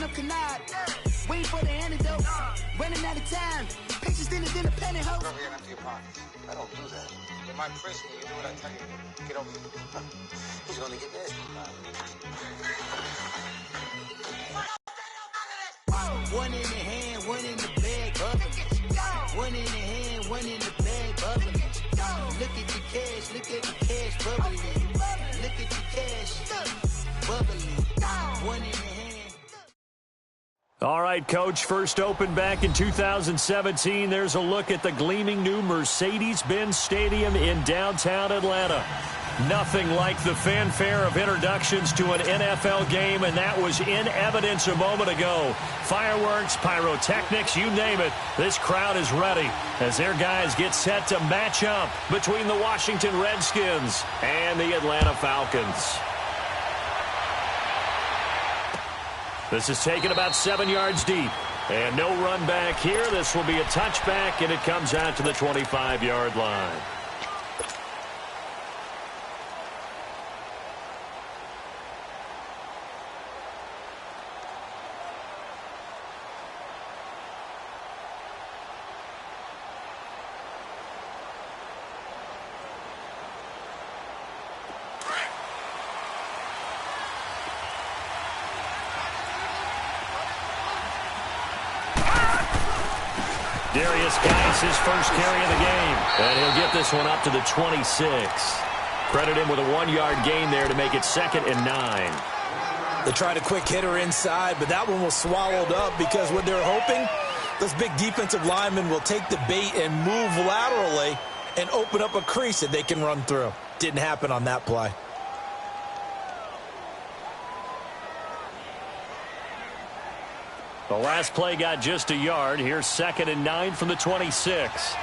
Open up canard. Wait for the antidote. Running out of time. Patience than a penny hoe. Go here and empty your pockets. I don't do that. You might press me. You do what I tell you. Get over here. He's gonna get nasty. One in the hand, one in the bag, bubbling. One in the hand, one in the bag, bubbling. Look at the cash, bubbling. Look at the cash, bubbling. One in the hand. All right, Coach, first opened back in 2017. There's a look at the gleaming new Mercedes-Benz Stadium in downtown Atlanta. Nothing like the fanfare of introductions to an NFL game, and that was in evidence a moment ago. Fireworks, pyrotechnics, you name it. This crowd is ready as their guys get set to match up between the Washington Redskins and the Atlanta Falcons. This is taken about 7 yards deep. And no run back here. This will be a touchback, and it comes out to the 25-yard line. Darius Geis, his first carry of the game. And he'll get this one up to the 26. Credit him with a 1-yard gain there to make it 2nd and 9. They tried a quick hitter inside, but that one was swallowed up because what they're hoping, those big defensive linemen will take the bait and move laterally and open up a crease that they can run through. Didn't happen on that play. The last play got just a yard. Here's 2nd and 9 from the 26.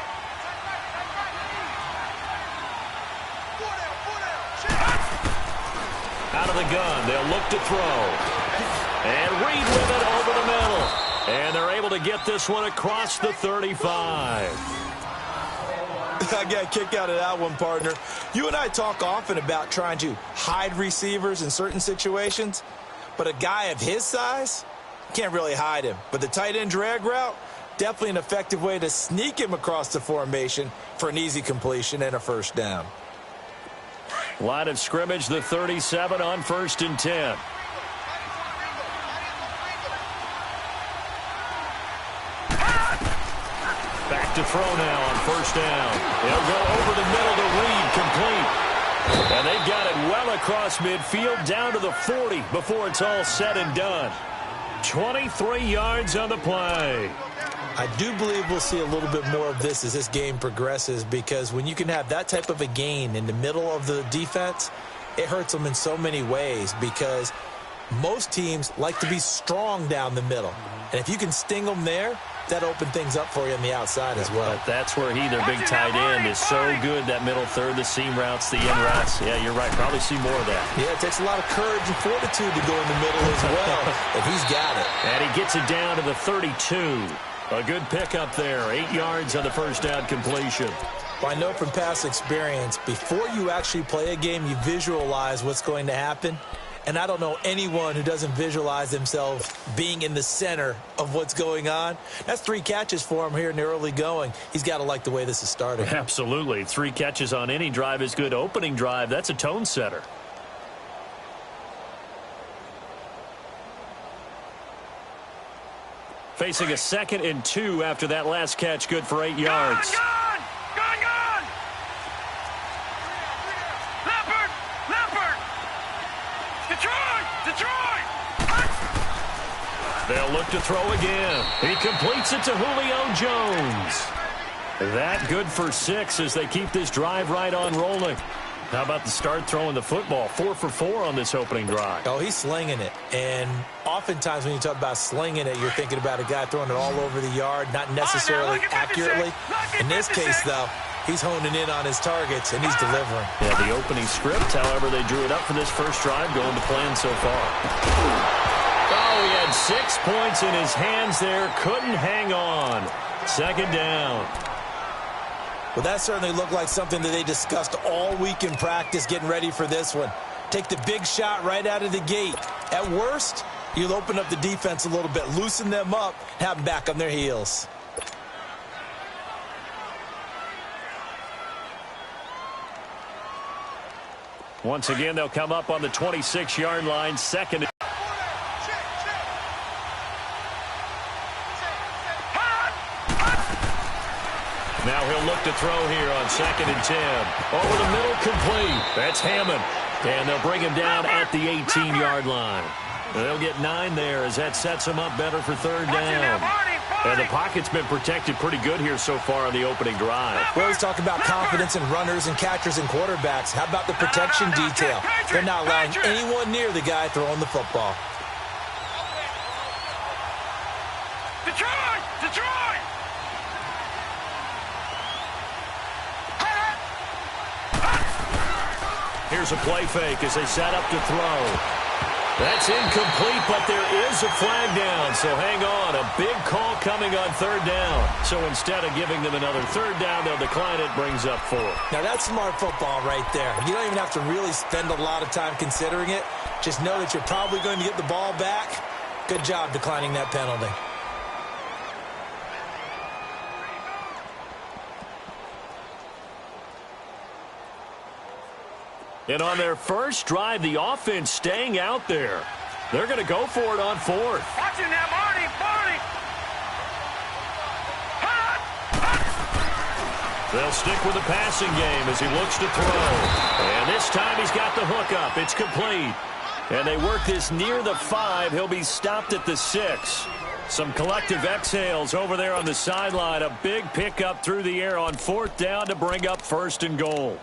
Out of the gun, they'll look to throw. And Reed with it over the middle. And they're able to get this one across the 35. I got a kick out of that one, partner. You and I talk often about trying to hide receivers in certain situations, but a guy of his size can't really hide him. But the tight end drag route, definitely an effective way to sneak him across the formation for an easy completion and a first down. Line of scrimmage, the 37 on 1st and 10. Back to throw now on 1st down. They'll go over the middle to Reed, complete. And they've got it well across midfield down to the 40 before it's all said and done. 23 yards on the play. I do believe we'll see a little bit more of this as this game progresses, because when you can have that type of a gain in the middle of the defense, it hurts them in so many ways, because most teams like to be strong down the middle. And if you can sting them there, that opens things up for you on the outside as well. But that's where their big tight end, is so good, that middle third, the seam routes, the in routes. Yeah, you're right. Probably see more of that. Yeah, it takes a lot of courage and fortitude to go in the middle as well, and he's got it. And he gets it down to the 32. A good pickup there. 8 yards on the first down completion. Well, I know from past experience, before you actually play a game, you visualize what's going to happen. And I don't know anyone who doesn't visualize themselves being in the center of what's going on. That's 3 catches for him here in the early going. He's got to like the way this is starting. Absolutely. 3 catches on any drive is good. Opening drive, that's a tone setter. Facing a 2nd and 2 after that last catch, good for 8 yards. Gone! They'll look to throw again. He completes it to Julio Jones. That good for 6 as they keep this drive right on rolling. How about the start throwing the football? 4 for 4 on this opening drive. Oh, he's slinging it. And oftentimes when you talk about slinging it, you're thinking about a guy throwing it all over the yard, not necessarily accurately. In this case, though, he's honing in on his targets, and he's delivering. Yeah, the opening script, however, they drew it up for this first drive, going to plan so far. Oh, he had 6 points in his hands there. Couldn't hang on. 2nd down. Well, that certainly looked like something that they discussed all week in practice getting ready for this one. Take the big shot right out of the gate. At worst, You'll open up the defense a little bit, loosen them up, have them back on their heels. Once again, they'll come up on the 26-yard line, second. Now he'll look to throw here on 2nd and 10. Over the middle, complete. That's Hammond. And they'll bring him down at the 18-yard line. They'll get 9 there as that sets them up better for 3rd down. And the pocket's been protected pretty good here so far on the opening drive. We always talk about confidence in runners and catchers and quarterbacks. How about the protection detail? They're not allowing anyone near the guy throwing the football. Detroit! Detroit! Here's a play fake as they set up to throw. That's incomplete, but there is a flag down, so hang on. A big call coming on 3rd down. So instead of giving them another 3rd down, they'll decline it, brings up 4. Now that's smart football right there. You don't even have to really spend a lot of time considering it. Just know that you're probably going to get the ball back. Good job declining that penalty. And on their first drive, the offense staying out there. They're going to go for it on 4th. Watch him now, Marty! Marty! They'll stick with the passing game as he looks to throw. And this time he's got the hook up. It's complete. And they work this near the 5. He'll be stopped at the 6. Some collective exhales over there on the sideline. A big pickup through the air on 4th down to bring up 1st and goal.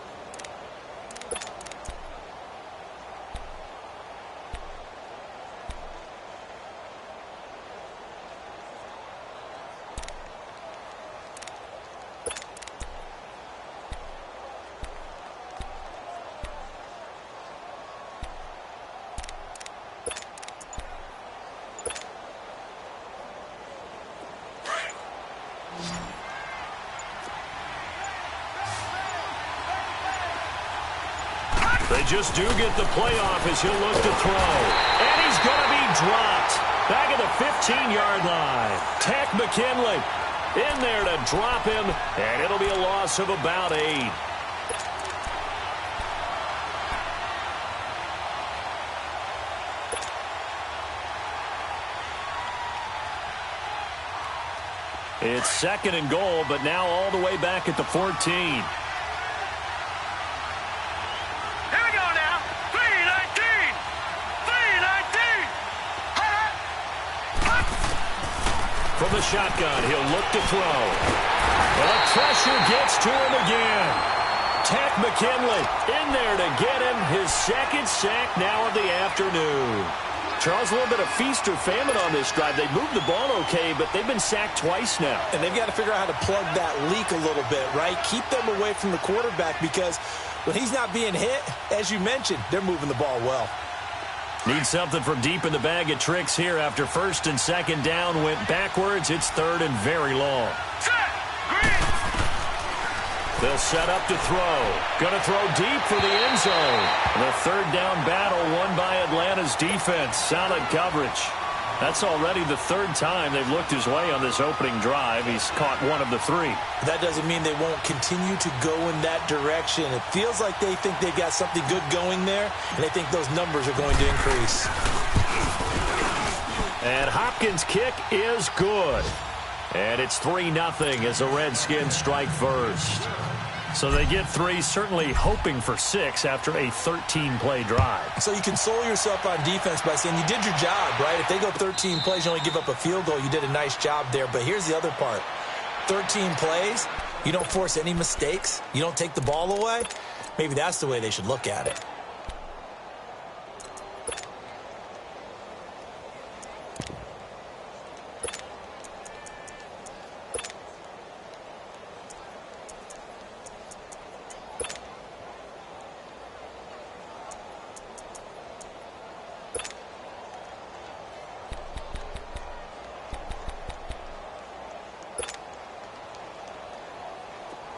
They just do get the playoff as he'll look to throw. And he's going to be dropped. Back at the 15-yard line. Tech McKinley in there to drop him. And it'll be a loss of about 8. It's 2nd and goal, but now all the way back at the 14. From the shotgun, he'll look to throw. Well, the pressure gets to him again. Tech McKinley in there to get him his 2nd sack now of the afternoon. Charles, a little bit of feast or famine on this drive. They moved the ball okay, but they've been sacked twice now. And they've got to figure out how to plug that leak a little bit, right? Keep them away from the quarterback because when he's not being hit, as you mentioned, they're moving the ball well. Need something from deep in the bag of tricks here after 1st and 2nd down went backwards. It's 3rd and very long. They'll set up to throw. Going to throw deep for the end zone. The 3rd down battle won by Atlanta's defense. Solid coverage. That's already the 3rd time they've looked his way on this opening drive. He's caught 1 of the 3. That doesn't mean they won't continue to go in that direction. It feels like they think they've got something good going there, and they think those numbers are going to increase. And Hopkins' kick is good. And it's 3-0 as the Redskins strike first. So they get 3, certainly hoping for 6 after a 13-play drive. So you console yourself on defense by saying you did your job, right? If they go 13 plays, you only give up a field goal, you did a nice job there. But here's the other part. 13 plays, you don't force any mistakes, you don't take the ball away. Maybe that's the way they should look at it.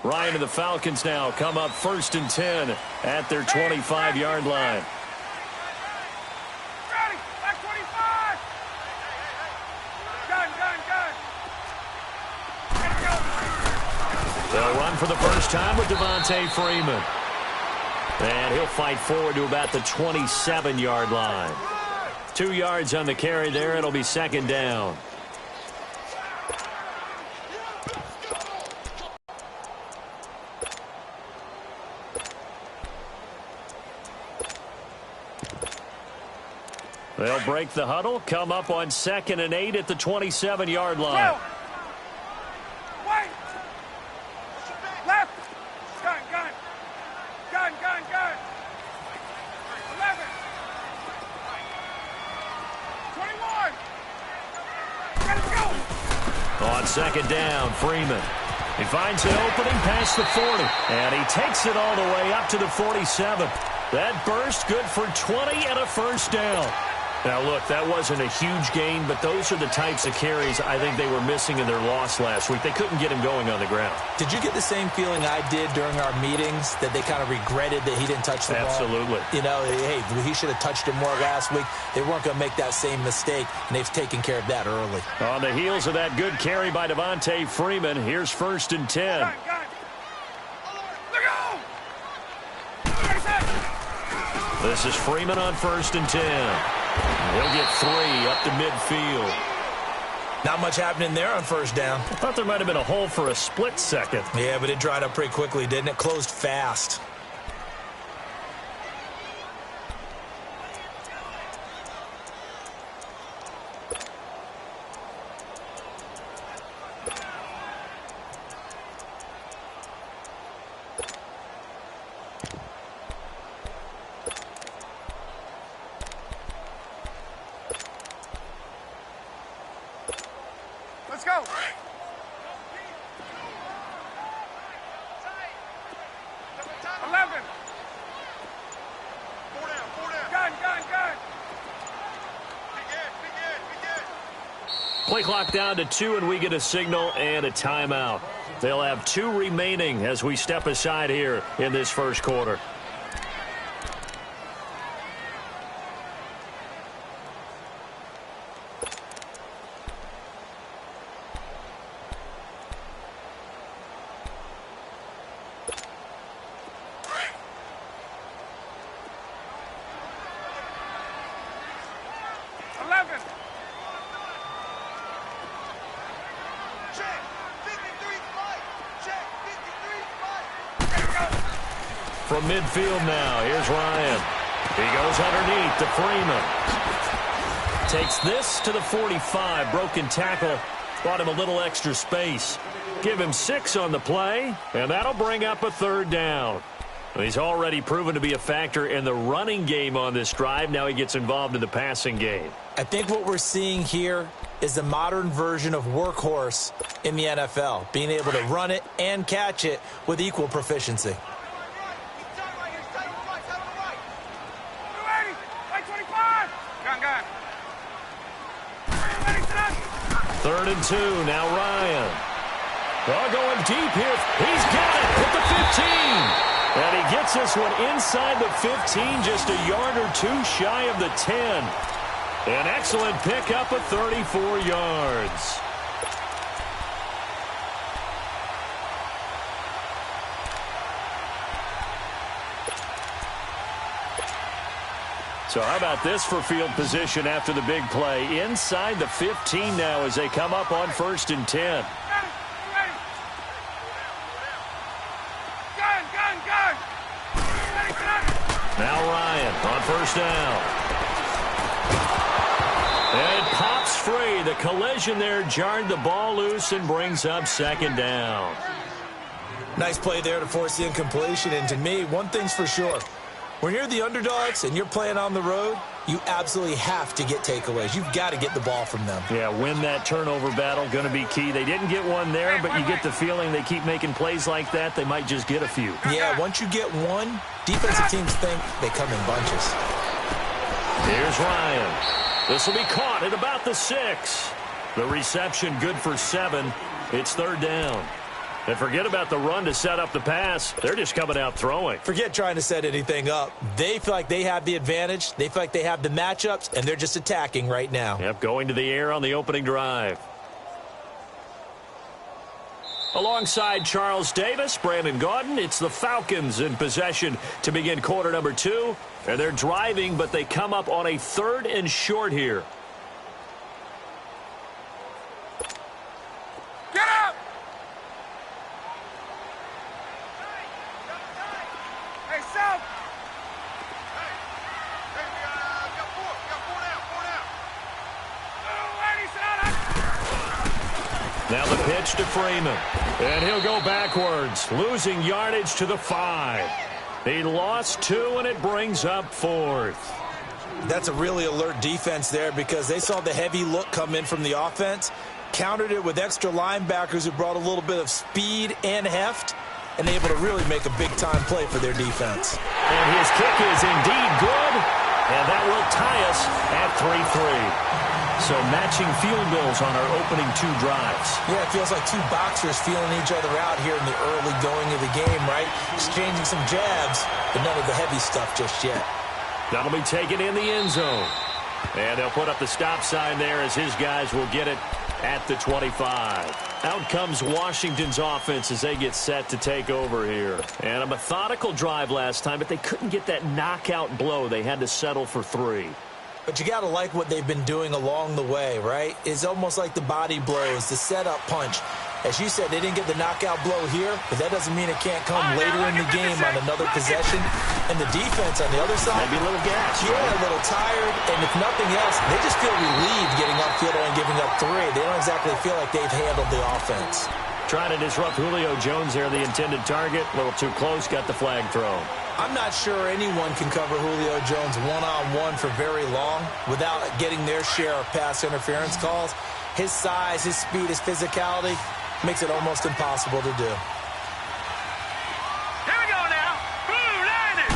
Ryan and the Falcons now come up 1st and 10 at their 25-yard line. Ready, back 25. They'll run for the first time with Devontae Freeman. And he'll fight forward to about the 27-yard line. 2 yards on the carry there. It'll be second down. They'll break the huddle, come up on 2nd and 8 at the 27-yard line. Wait! Left! Gun, gun! Gun, gun, gun! 11! 21! Let's go! On 2nd down, Freeman. He finds an opening past the 40, and he takes it all the way up to the 47. That burst good for 20 and a first down. Now, look, that wasn't a huge gain, but those are the types of carries I think they were missing in their loss last week. They couldn't get him going on the ground. Did you get the same feeling I did during our meetings, that they kind of regretted that he didn't touch the ball? Absolutely. You know, hey, he should have touched it more last week. They weren't going to make that same mistake, and they've taken care of that early. On the heels of that good carry by Devontae Freeman, here's 1st and 10. Gun, gun! Look out! This is Freeman on 1st and 10. He'll get 3 up to midfield. Not much happening there on 1st down. I thought there might have been a hole for a split second. Yeah, but it dried up pretty quickly, didn't it? Closed fast. Let's go! 11! 4 down! Gun, gun, gun! Play clock down to 2, and we get a signal and a timeout. They'll have 2 remaining as we step aside here in this first quarter. From midfield now, here's Ryan. He goes underneath to Freeman. Takes this to the 45. Broken tackle. Bought him a little extra space. Give him 6 on the play, and that'll bring up a 3rd down. He's already proven to be a factor in the running game on this drive. Now he gets involved in the passing game. I think what we're seeing here is the modern version of workhorse in the NFL, being able to run it and catch it with equal proficiency. Gun, gun! 3rd and 2, now Ryan. Oh, going deep here. He's got it at the 15. And he gets this one inside the 15, just a yard or 2 shy of the 10. An excellent pickup of 34 yards. So how about this for field position after the big play? Inside the 15 now as they come up on 1st and 10. Now Ryan on 1st down. And it pops free. The collision there jarred the ball loose and brings up 2nd down. Nice play there to force the incompletion. And to me, one thing's for sure. When you're the underdogs and you're playing on the road, you absolutely have to get takeaways. You've got to get the ball from them. Yeah, win that turnover battle, going to be key. They didn't get one there, but you get the feeling they keep making plays like that, they might just get a few. Yeah, once you get one, defensive teams think they come in bunches. Here's Ryan. This will be caught at about the 6. The reception good for 7. It's 3rd down. And forget about the run to set up the pass. They're just coming out throwing. Forget trying to set anything up. They feel like they have the advantage. They feel like they have the matchups, and they're just attacking right now. Yep, going to the air on the opening drive. Alongside Charles Davis, Brandon Gaudin, it's the Falcons in possession to begin quarter number 2. And they're driving, but they come up on a 3rd and short here. Get up! Hey, South! Hey, we got 4. We got 4 down. 4 down. Now the pitch to Freeman. And he'll go backwards, losing yardage to the 5. He lost 2, and it brings up 4th. That's a really alert defense there because they saw the heavy look come in from the offense, countered it with extra linebackers who brought a little bit of speed and heft, and able to really make a big-time play for their defense. And his kick is indeed good, and that will tie us at 3-3. So matching field goals on our opening 2 drives. Yeah, it feels like 2 boxers feeling each other out here in the early going of the game, right? Exchanging some jabs, but none of the heavy stuff just yet. That'll be taken in the end zone. And they'll put up the stop sign there as his guys will get it at the 25. Out comes Washington's offense as they get set to take over here. And a methodical drive last time, but they couldn't get that knockout blow. They had to settle for 3. But you got to like what they've been doing along the way, right? It's almost like the body blows, the setup punch. As you said, they didn't get the knockout blow here, but that doesn't mean it can't come later in the game on another possession. And the defense on the other side, maybe a little gas. Yeah, a little tired. And if nothing else, they just feel relieved getting upfield and giving up 3. They don't exactly feel like they've handled the offense. Trying to disrupt Julio Jones there, the intended target. A little too close, got the flag thrown. I'm not sure anyone can cover Julio Jones one-on-one for very long without getting their share of pass interference calls. His size, his speed, his physicality makes it almost impossible to do. Here we go now. Blue landed.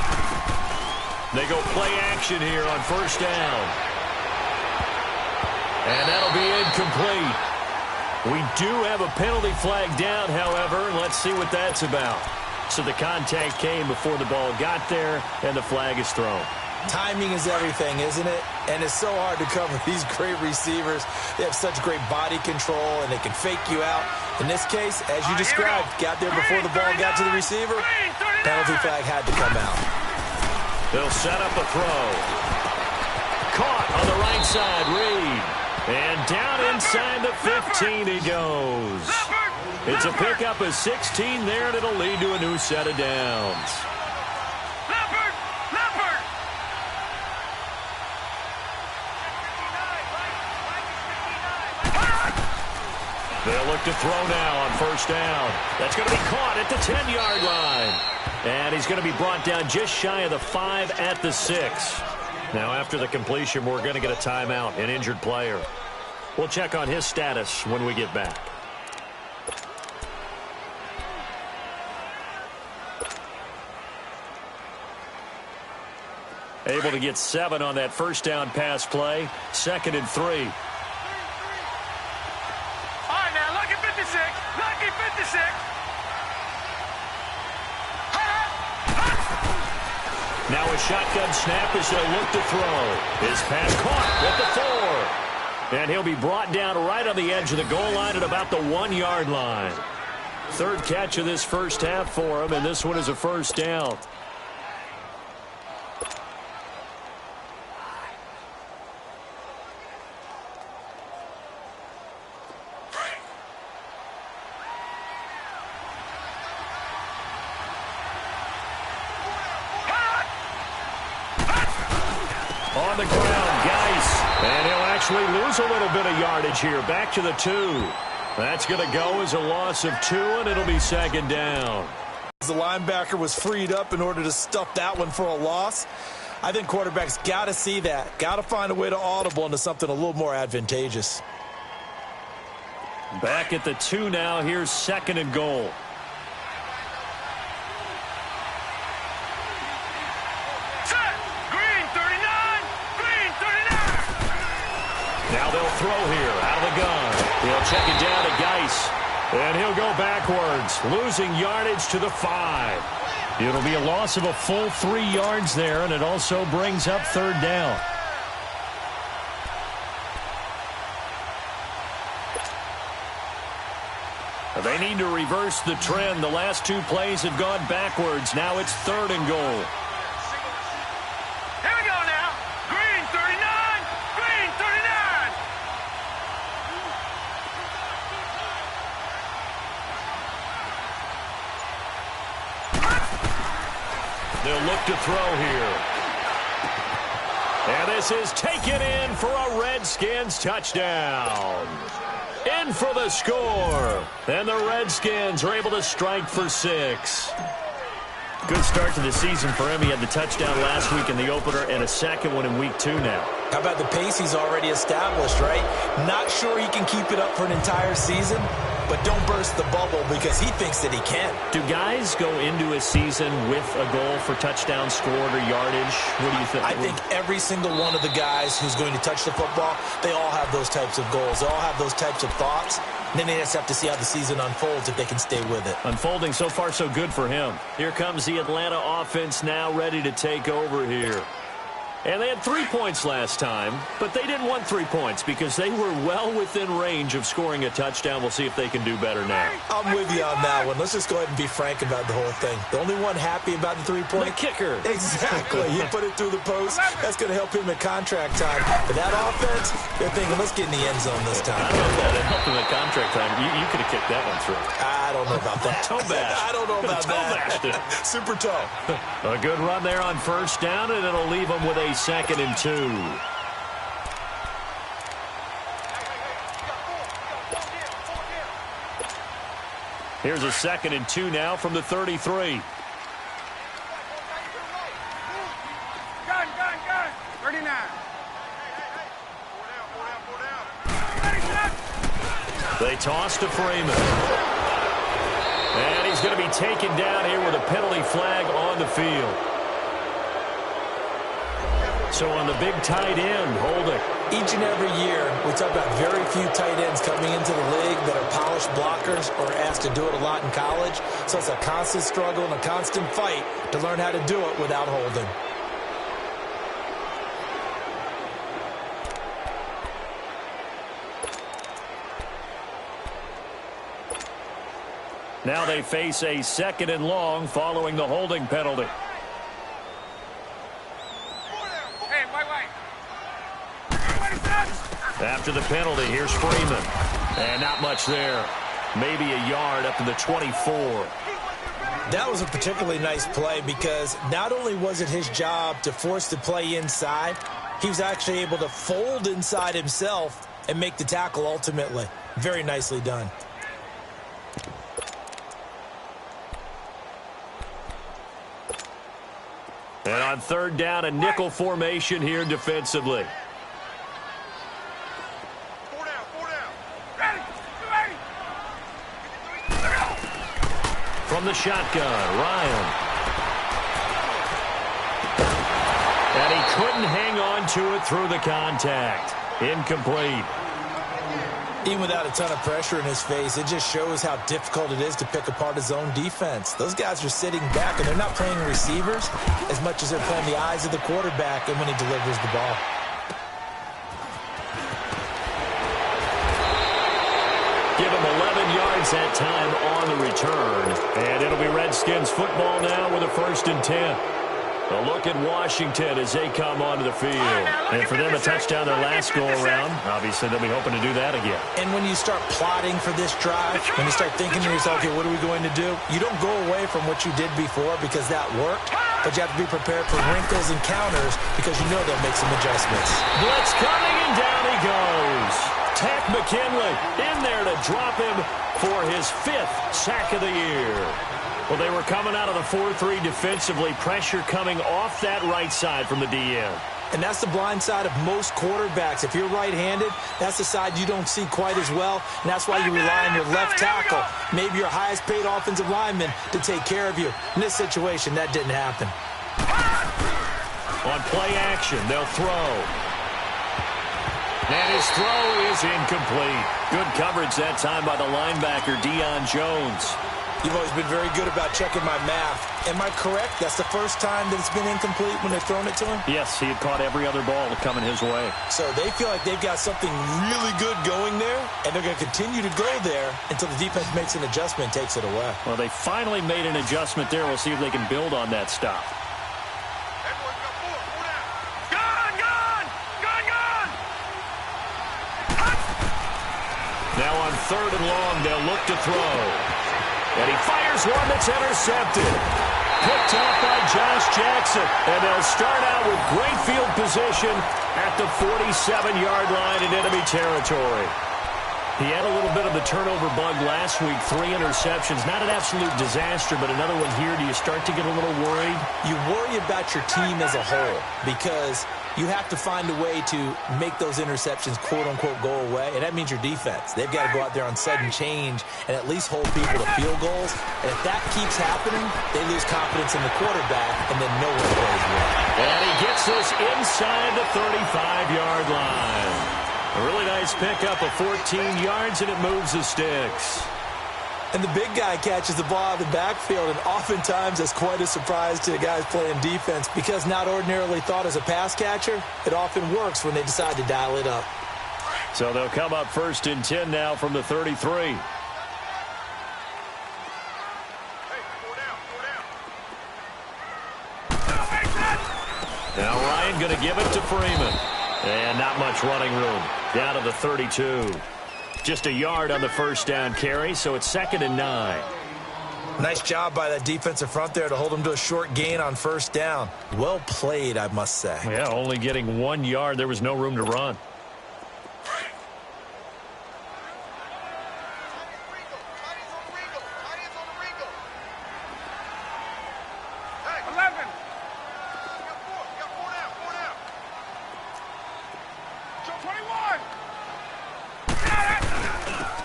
They go play action here on 1st down. And that'll be incomplete. We do have a penalty flag down, however. Let's see what that's about. So the contact came before the ball got there, and the flag is thrown. Timing is everything, isn't it? And it's so hard to cover these great receivers. They have such great body control, and they can fake you out. In this case, as you described, got there before the ball got to the receiver. Penalty flag had to come out. They'll set up a throw. Caught on the right side, Reed. And down inside the 15 he goes. It's a pickup of 16 there, and it'll lead to a new set of downs. They'll look to throw now on 1st down. That's going to be caught at the 10-yard line. And he's going to be brought down just shy of the 5 at the 6. Now, after the completion, we're going to get a timeout, an injured player. We'll check on his status when we get back. Able to get 7 on that 1st down pass play. 2nd and 3. All right, now, lucky 56. Lucky 56. Now a shotgun snap as they'll look to throw. His pass caught at the 4. And he'll be brought down right on the edge of the goal line at about the 1-yard line. 3rd catch of this 1st half for him, and this one is a 1st down. On the ground, Geis. And he'll actually lose a little bit of yardage here. Back to the 2. That's going to go as a loss of 2, and it'll be 2nd down. The linebacker was freed up in order to stuff that one for a loss. I think quarterbacks got to see that. Got to find a way to audible into something a little more advantageous. Back at the 2 now. Here's 2nd and goal. Now they'll throw here out of the gun. He'll check it down to Geis. And he'll go backwards, losing yardage to the 5. It'll be a loss of a full 3 yards there, and it also brings up 3rd down. They need to reverse the trend. The last two plays have gone backwards. Now it's 3rd and goal. Here we go now. Green 39. Green 39. They'll look to throw here. And this is taken in for a Redskins touchdown. In for the score. And the Redskins are able to strike for 6. Good start to the season for him. He had the touchdown last week in the opener and a second one in week 2 now. How about the pace he's already established, right? Not sure he can keep it up for an entire season, but don't burst the bubble because he thinks that he can. Do guys go into a season with a goal for touchdown scored or yardage? What do you think? I think every single one of the guys who's going to touch the football, they all have those types of goals. They all have those types of thoughts. And then they just have to see how the season unfolds if they can stay with it. Unfolding so far so good for him. Here comes the Atlanta offense now ready to take over here. And they had 3 points last time, but they didn't want 3 points because they were well within range of scoring a touchdown. We'll see if they can do better now. I'm with you on that one. Let's just go ahead and be frank about the whole thing. The only one happy about the 3-point? The kicker. Exactly. He put it through the post. That's going to help him in contract time. But that offense, they're thinking, let's get in the end zone this time. I don't know if that helped him in contract time. You could have kicked that one through. I don't know about that. Toe bash. I don't know about that. Super toe. A good run there on 1st down, and it'll leave them with a 2nd and 2. Here's a 2nd and 2 now from the 33. Gun. 39. They toss to Freeman. And he's going to be taken down here with a penalty flag on the field. So on the big tight end, holding. Each and every year, we talk about very few tight ends coming into the league that are polished blockers or asked to do it a lot in college. So it's a constant struggle and a constant fight to learn how to do it without holding. Now they face a 2nd and long following the holding penalty. Hey, wait. After the penalty, here's Freeman. And not much there. Maybe a yard up to the 24. That was a particularly nice play because not only was it his job to force the play inside, he was actually able to fold inside himself and make the tackle ultimately. Very nicely done. And on 3rd down, a nickel formation here defensively. 4 down. Ready. From the shotgun, Ryan. And he couldn't hang on to it through the contact. Incomplete. Even without a ton of pressure in his face, it just shows how difficult it is to pick apart his own defense. Those guys are sitting back, and they're not playing receivers as much as they're playing the eyes of the quarterback and when he delivers the ball. Give him 11 yards that time on the return. And it'll be Redskins football now with a 1st and 10. A look at Washington as they come onto the field. And for them, a touchdown their last go-around. Obviously, they'll be hoping to do that again. And when you start plotting for this drive, when you start thinking to yourself, okay, what are we going to do? You don't go away from what you did before because that worked, but you have to be prepared for wrinkles and counters because you know they'll make some adjustments. Blitz coming, and down he goes. Tack McKinley in there to drop him for his 5th sack of the year. Well, they were coming out of the 4-3 defensively. Pressure coming off that right side from the DN. And that's the blind side of most quarterbacks. If you're right-handed, that's the side you don't see quite as well, and that's why you rely on your left tackle, maybe your highest-paid offensive lineman, to take care of you. In this situation, that didn't happen. On play action, they'll throw. And his throw is incomplete. Good coverage that time by the linebacker, Deion Jones. You've always been very good about checking my math. Am I correct? That's the first time that it's been incomplete when they've thrown it to him? Yes, he had caught every other ball coming his way. So they feel like they've got something really good going there, and they're going to continue to go there until the defense makes an adjustment and takes it away. Well, they finally made an adjustment there. We'll see if they can build on that stop. Now on 3rd and long, they'll look to throw. And he fires one that's intercepted. Picked off by Josh Jackson. And they'll start out with great field position at the 47-yard line in enemy territory. He had a little bit of the turnover bug last week, 3 interceptions. Not an absolute disaster, but another one here. Do you start to get a little worried? You worry about your team as a whole because you have to find a way to make those interceptions, quote-unquote, go away, and that means your defense. They've got to go out there on sudden change and at least hold people to field goals. And if that keeps happening, they lose confidence in the quarterback, and then no one plays well. And he gets this inside the 35-yard line. A really nice pickup of 14 yards, and it moves the sticks. And the big guy catches the ball out of the backfield, and oftentimes that's quite a surprise to the guys playing defense because not ordinarily thought as a pass catcher, it often works when they decide to dial it up. So they'll come up 1st and 10 now from the 33. Now Ryan going to give it to Freeman. And not much running room. Down to the 32. Just a yard on the first down carry, so it's 2nd and 9. Nice job by that defensive front there to hold them to a short gain on 1st down. Well played, I must say. Yeah, only getting 1 yard. There was no room to run.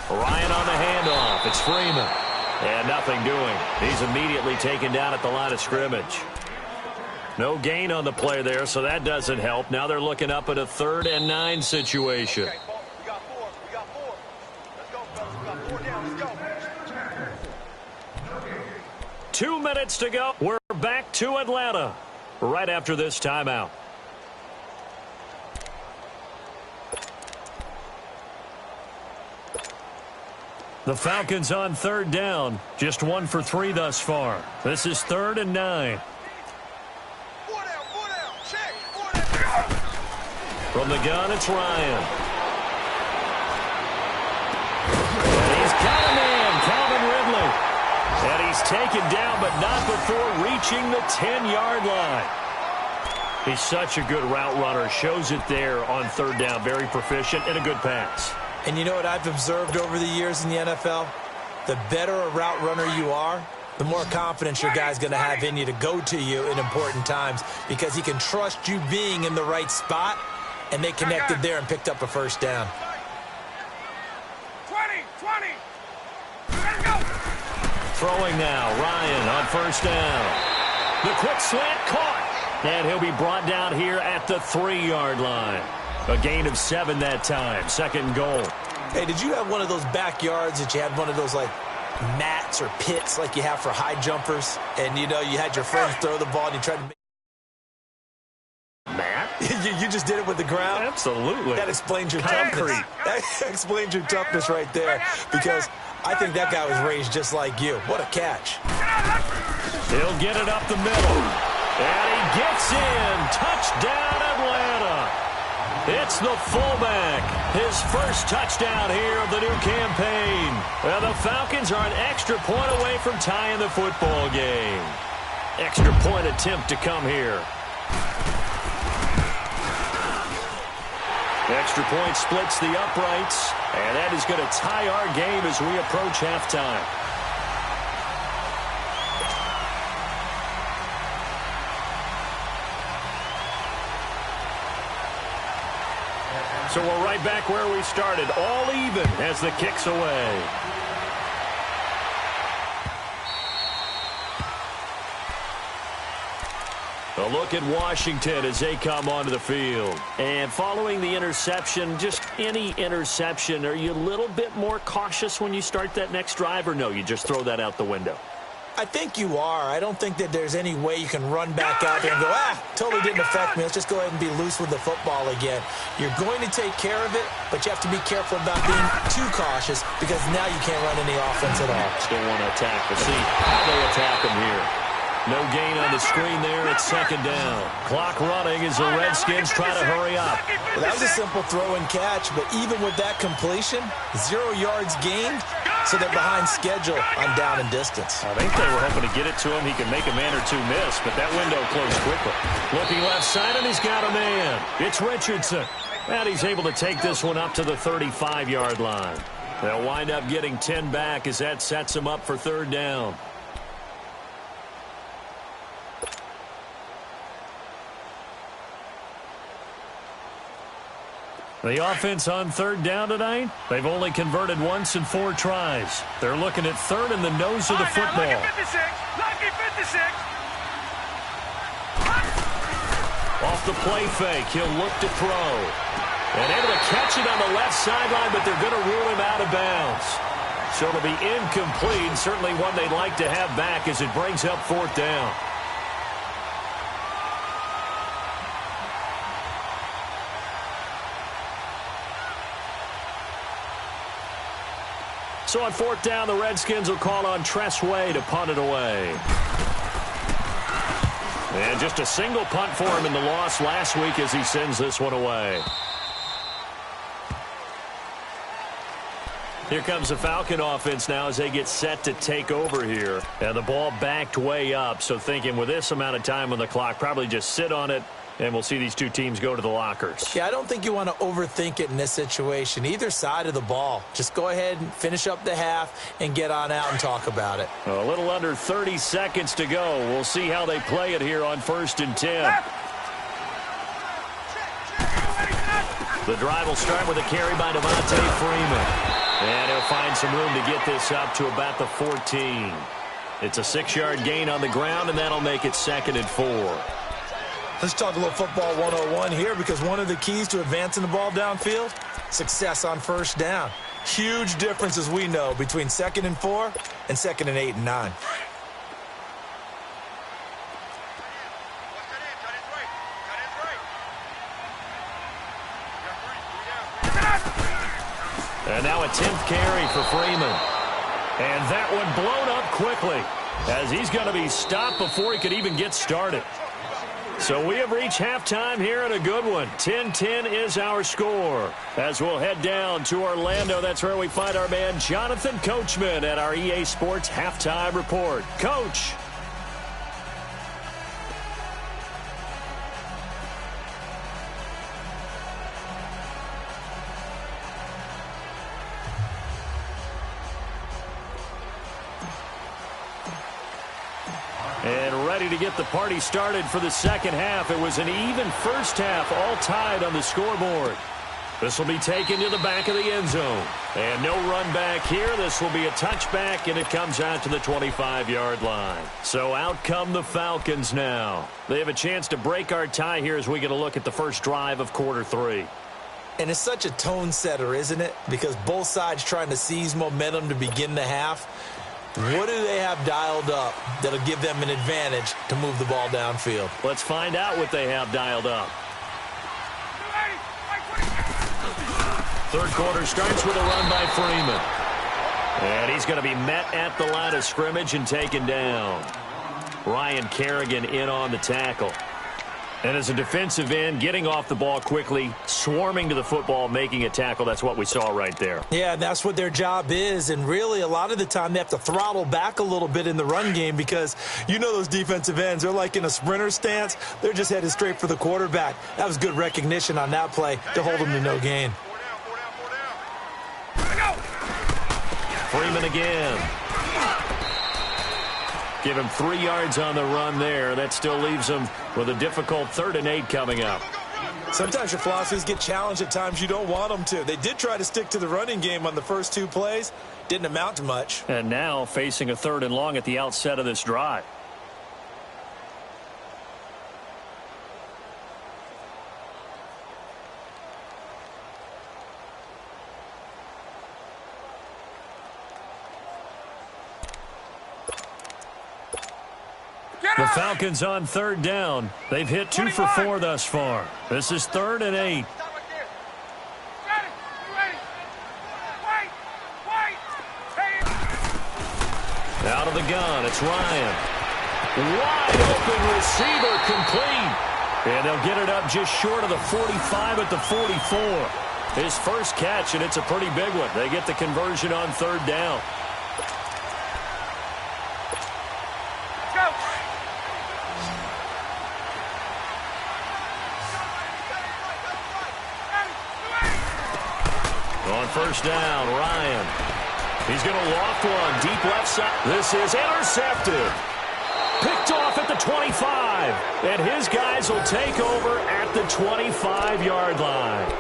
Ryan on the handoff. It's Freeman. And nothing doing. He's immediately taken down at the line of scrimmage. No gain on the play there, so that doesn't help. Now they're looking up at a 3rd and 9 situation. Okay, we got 4. We got 4. Let's go, fellas. We got 4 down. Let's go. 2 minutes to go. We're back to Atlanta right after this timeout. The Falcons on 3rd down. Just 1 for 3 thus far. This is 3rd and 9. 4 down. Check. 4 down. From the gun, it's Ryan. And he's got a man, Calvin Ridley. And he's taken down, but not before reaching the 10-yard line. He's such a good route runner. Shows it there on 3rd down. Very proficient and a good pass. And you know what I've observed over the years in the NFL? The better a route runner you are, the more confidence your guy's going to have in you to go to you in important times because he can trust you being in the right spot, and they connected there and picked up a 1st down. 20. Let's go. Throwing now, Ryan on 1st down. The quick slant caught, and he'll be brought down here at the 3-yard line. A gain of 7 that time. 2nd and goal. Hey, did you have one of those backyards that you had one of those, like, mats or pits like you have for high jumpers? And, you know, you had your friends throw the ball and you tried to make... Matt? you just did it with the ground? Absolutely. That explains your Concrete. toughness. That explains your toughness right there. Because I think that guy was raised just like you. What a catch. He'll get it up the middle. And he gets in. Touchdown, Atlanta. It's the fullback. His first touchdown here of the new campaign. Well, the Falcons are an extra point away from tying the football game. Extra point attempt to come here. Extra point splits the uprights, and that is going to tie our game as we approach halftime. So we're right back where we started, all even as the kick's away. A look at Washington as they come onto the field. And following the interception, just any interception, are you a little bit more cautious when you start that next drive, or no, you just throw that out the window? I think you are. I don't think that there's any way you can run back out there and go, totally didn't affect me. Let's just go ahead and be loose with the football again. You're going to take care of it, but you have to be careful about being too cautious because now you can't run any offense at all. Still want to attack. We'll see how they attack them here. No gain on the screen there. It's second down. Clock running as the Redskins try to hurry up. Well, that was a simple throw and catch, but even with that completion, 0 yards gained, so they're behind schedule on down and distance. I think they were hoping to get it to him. He can make a man or two miss, but that window closed quickly. Looking left side, and he's got a man. It's Richardson. And he's able to take this one up to the 35-yard line. They'll wind up getting 10 back as that sets him up for third down. The offense on third down tonight, they've only converted once in 4 tries. They're looking at third in the nose of the football. Lucky 56. Off the play fake, he'll look to throw. And able to catch it on the left sideline, but they're going to rule him out of bounds. So it'll be incomplete, certainly one they'd like to have back as it brings up fourth down. So on fourth down, the Redskins will call on Tressway to punt it away. And just a single punt for him in the loss last week as he sends this one away. Here comes the Falcon offense now as they get set to take over here. And the ball backed way up, so thinking with this amount of time on the clock, probably just sit on it, and we'll see these two teams go to the lockers. Yeah, I don't think you want to overthink it in this situation. Either side of the ball. Just go ahead and finish up the half and get on out and talk about it. A little under 30 seconds to go. We'll see how they play it here on 1st and 10. The drive will start with a carry by Devontae Freeman. And he'll find some room to get this up to about the 14. It's a 6-yard gain on the ground, and that'll make it 2nd and 4. Let's talk a little football 101 here, because one of the keys to advancing the ball downfield, success on first down. Huge difference, as we know, between 2nd and 4 and 2nd and 8 and 9. And now a 10th carry for Freeman. And that one blown up quickly as he's going to be stopped before he could even get started. So we have reached halftime here in a good one. 10-10 is our score. As we'll head down to Orlando, that's where we find our man Jonathan Coachman at our EA Sports Halftime Report. Coach. And ready to get the party started for the second half. It was an even first half, all tied on the scoreboard. This will be taken to the back of the end zone. And no run back here. This will be a touchback, and it comes out to the 25-yard line. So out come the Falcons now. They have a chance to break our tie here as we get a look at the first drive of quarter 3. And it's such a tone setter, isn't it? Because both sides trying to seize momentum to begin the half. What do they have dialed up that'll give them an advantage to move the ball downfield? Let's find out what they have dialed up. Third quarter starts with a run by Freeman. And he's going to be met at the line of scrimmage and taken down. Ryan Kerrigan in on the tackle. And as a defensive end, getting off the ball quickly, swarming to the football, making a tackle, that's what we saw right there. Yeah, that's what their job is. And really, a lot of the time, they have to throttle back a little bit in the run game because you know those defensive ends, they're like in a sprinter stance. They're just headed straight for the quarterback. That was good recognition on that play to hold them to no gain. Freeman again. Give him 3 yards on the run there. That still leaves him with a difficult 3rd and 8 coming up. Sometimes your philosophies get challenged at times you don't want them to. They did try to stick to the running game on the first 2 plays. Didn't amount to much. And now facing a 3rd and long at the outset of this drive. The Falcons on third down. They've hit 2 for 4 thus far. This is 3rd and 8. Out of the gun, it's Ryan. Wide open receiver, complete. And they'll get it up just short of the 45 at the 44. His first catch, and it's a pretty big one. They get the conversion on third down. Go. On first down, Ryan. He's going to loft one deep left side. This is intercepted. Picked off at the 25. And his guys will take over at the 25-yard line.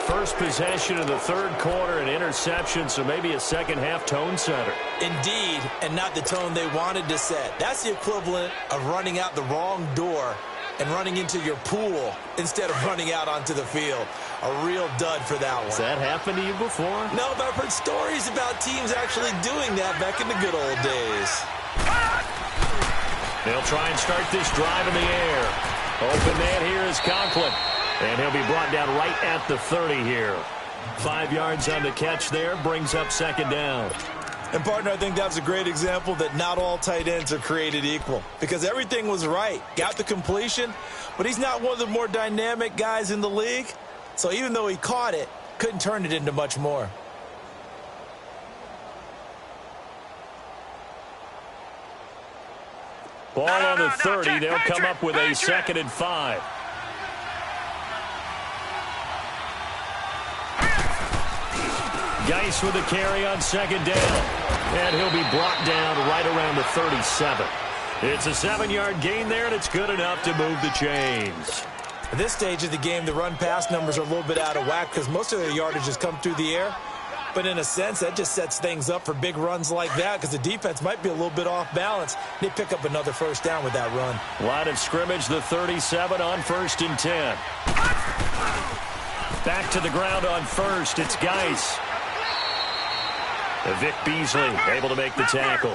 First possession of the third quarter, an interception, so maybe a second-half tone setter. Indeed, and not the tone they wanted to set. That's the equivalent of running out the wrong door and running into your pool instead of running out onto the field. A real dud for that one. Has that happened to you before? No, but I've heard stories about teams actually doing that back in the good old days. They'll try and start this drive in the air. Open man here is Conklin. And he'll be brought down right at the 30 here. 5 yards on the catch there, brings up second down. And, partner, I think that's a great example that not all tight ends are created equal. Because everything was right. Got the completion, but he's not one of the more dynamic guys in the league. So even though he caught it, couldn't turn it into much more. Ball on the 30. They'll come up with a 2nd and 5. Geis with a carry on second down. And he'll be brought down right around the 37. It's a 7-yard gain there, and it's good enough to move the chains. At this stage of the game, the run-pass numbers are a little bit out of whack because most of their yardage has come through the air. But in a sense, that just sets things up for big runs like that because the defense might be a little bit off balance. They pick up another first down with that run. Line of scrimmage, the 37 on 1st and 10. Back to the ground on first. It's Geis. Vic Beasley able to make the tackle.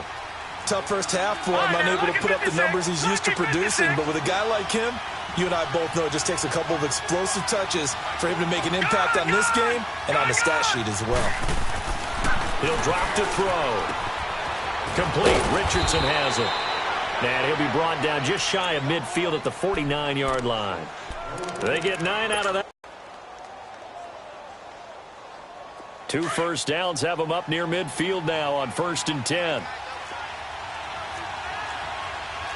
Tough first half for him, unable to put up the numbers he's used to producing. But with a guy like him, you and I both know it just takes a couple of explosive touches for him to make an impact on this game and on the stat sheet as well. He'll drop to throw. Complete. Richardson has it. And he'll be brought down just shy of midfield at the 49-yard line. They get 9 out of that. 2 first downs have them up near midfield now on 1st and 10.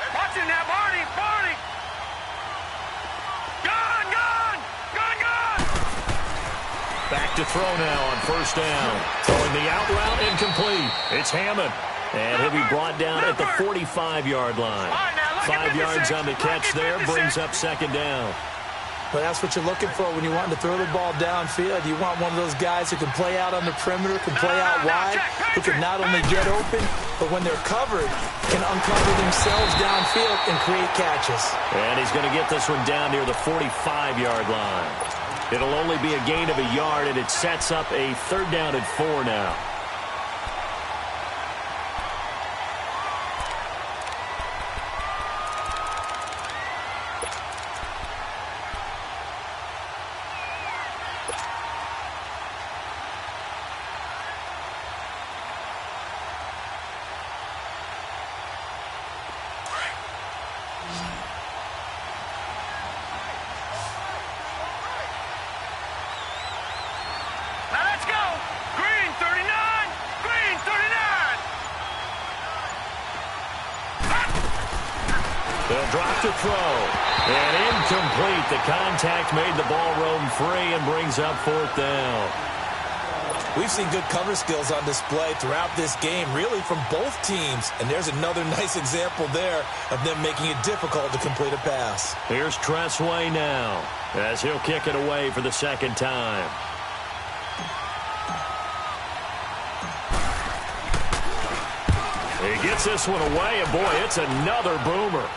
Watch it now, Barney! Barney! Gone! Gone! Gone! Gone! Back to throw now on first down. Throwing the out route incomplete. It's Hammond. And he'll be brought down at the 45-yard line. 5 yards on the catch there, brings up second down. But that's what you're looking for when you want to throw the ball downfield. You want one of those guys who can play out on the perimeter, can play out wide, who can not only get open, but when they're covered, can uncover themselves downfield and create catches. And he's going to get this one down near the 45-yard line. It'll only be a gain of a yard, and it sets up a 3rd down and 4 now. They'll drop to throw. And incomplete. The contact made the ball roam free and brings up 4th down. We've seen good cover skills on display throughout this game, really from both teams. And there's another nice example there of them making it difficult to complete a pass. Here's Tressway now as he'll kick it away for the 2nd time. He gets this one away, and boy, it's another boomer.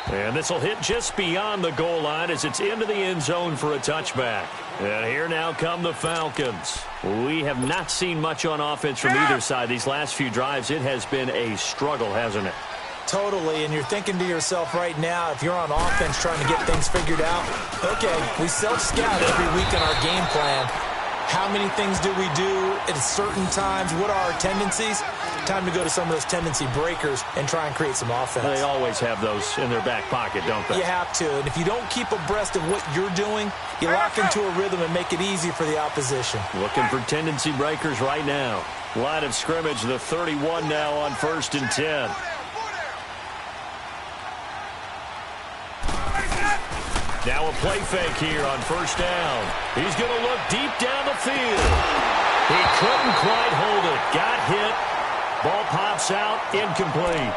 And this will hit just beyond the goal line as it's into the end zone for a touchback. And here now come the Falcons. We have not seen much on offense from either side. These last few drives, it has been a struggle, hasn't it? Totally, and you're thinking to yourself right now, if you're on offense trying to get things figured out, okay, we self-scout every week in our game plan. How many things do we do at certain times? What are our tendencies? Time to go to some of those tendency breakers and try and create some offense. They always have those in their back pocket, don't they? You have to, and if you don't keep abreast of what you're doing, you lock into a rhythm and make it easy for the opposition. Looking for tendency breakers right now. Line of scrimmage, the 31 now on 1st and 10. Now a play fake here on 1st down. He's going to look deep down the field. He couldn't quite hold it. Got hit. Ball pops out. Incomplete.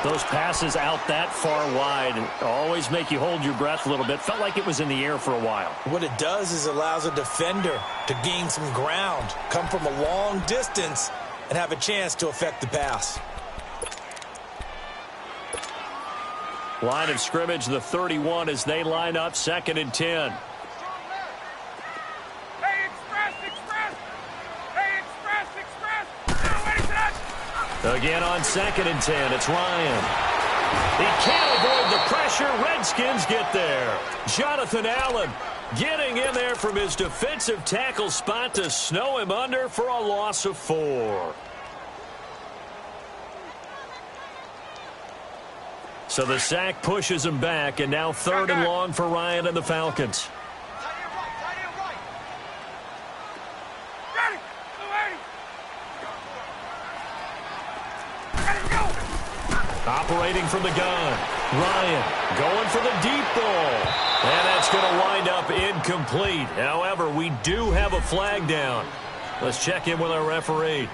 Those passes out that far wide always make you hold your breath a little bit. Felt like it was in the air for a while. What it does is allows a defender to gain some ground, come from a long distance, and have a chance to affect the pass. Line of scrimmage, the 31 as they line up 2nd and 10. Hey, express! Hey, express! Again on 2nd and 10, it's Ryan. He can't avoid the pressure. Redskins get there. Jonathan Allen getting in there from his defensive tackle spot to snow him under for a loss of 4. So the sack pushes him back, and now 3rd and long for Ryan and the Falcons. Operating from the gun. Ryan going for the deep ball. And that's going to wind up incomplete. However, we do have a flag down. Let's check in with our referee.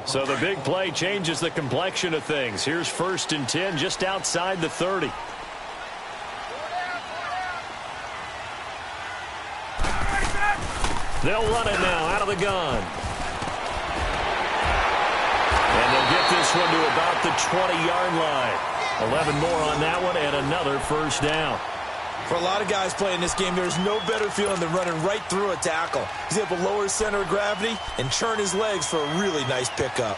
So the big play changes the complexion of things. Here's 1st and 10 just outside the 30. They'll run it now out of the gun. And they'll get this one to about the 20-yard line. 11 more on that one and another 1st down. For a lot of guys playing this game, there's no better feeling than running right through a tackle. He's able to lower his center of gravity and churn his legs for a really nice pickup.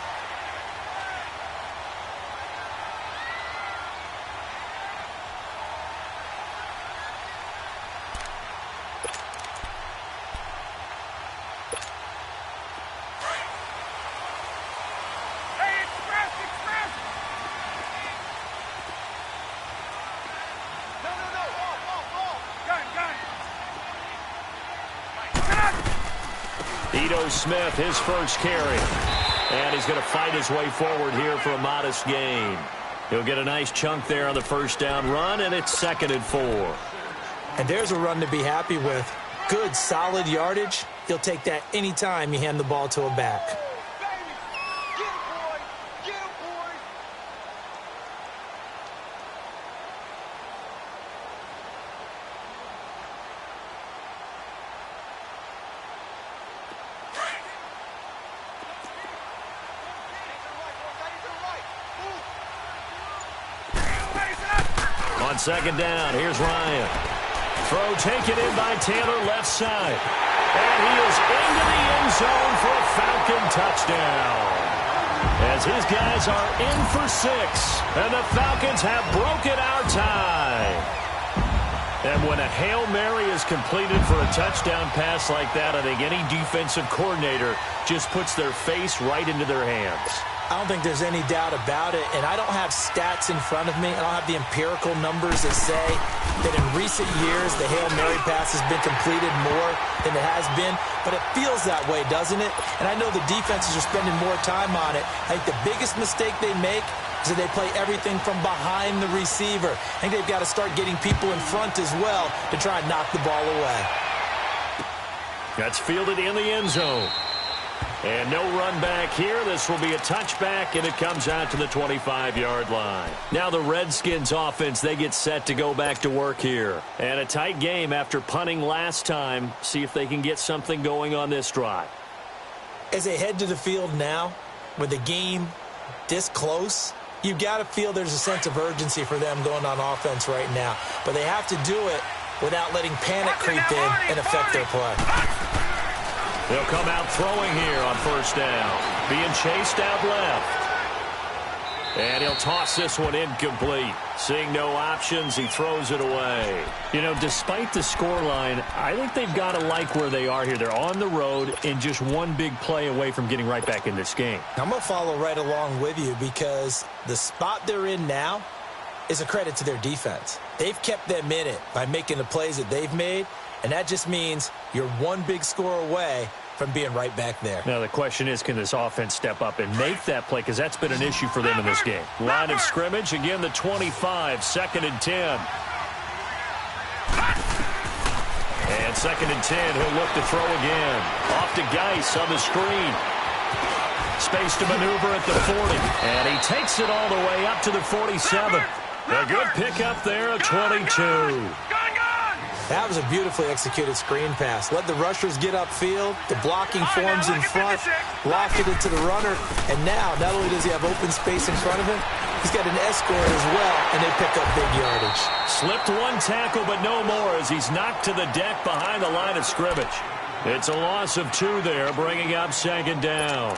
Smith, his first carry. And he's going to fight his way forward here for a modest gain. He'll get a nice chunk there on the 1st down run, and it's 2nd and 4. And there's a run to be happy with. Good, solid yardage. He'll take that anytime you hand the ball to a back. On 2nd down, here's Ryan. Throw taken in by Taylor, left side. And he is into the end zone for a Falcon touchdown. As his guys are in for 6. And the Falcons have broken our tie. And when a Hail Mary is completed for a touchdown pass like that, I think any defensive coordinator just puts their face right into their hands. I don't think there's any doubt about it, and I don't have stats in front of me. I don't have the empirical numbers that say that in recent years the Hail Mary pass has been completed more than it has been, but it feels that way, doesn't it? And I know the defenses are spending more time on it. I think the biggest mistake they make is that they play everything from behind the receiver. I think they've got to start getting people in front as well to try and knock the ball away. That's fielded in the end zone. And no run back here. This will be a touchback, and it comes out to the 25-yard line. Now the Redskins offense, they get set to go back to work here. And a tight game after punting last time. See if they can get something going on this drive. As they head to the field now, with the game this close, you've got to feel there's a sense of urgency for them going on offense right now. But they have to do it without letting panic creep in and affect their play. They'll come out throwing here on first down. Being chased out left. And he'll toss this one incomplete. Seeing no options, he throws it away. You know, despite the scoreline, I think they've got to like where they are here. They're on the road and just one big play away from getting right back in this game. I'm going to follow right along with you because the spot they're in now is a credit to their defense. They've kept them in it by making the plays that they've made, and that just means you're one big score away from being right back there. Now the question is, can this offense step up and make that play? Because that's been an issue for them in this game. Line of scrimmage, again the 25, 2nd and 10. And 2nd and 10, he'll look to throw again. Off to Geis on the screen. Space to maneuver at the 40. And he takes it all the way up to the 47. A good pickup there at 22. That was a beautifully executed screen pass. Let the rushers get upfield. The blocking forms in front. Lofted it to the runner. And now, not only does he have open space in front of him, he's got an escort as well, and they pick up big yardage. Slipped one tackle, but no more as he's knocked to the deck behind the line of scrimmage. It's a loss of 2 there, bringing up 2nd down.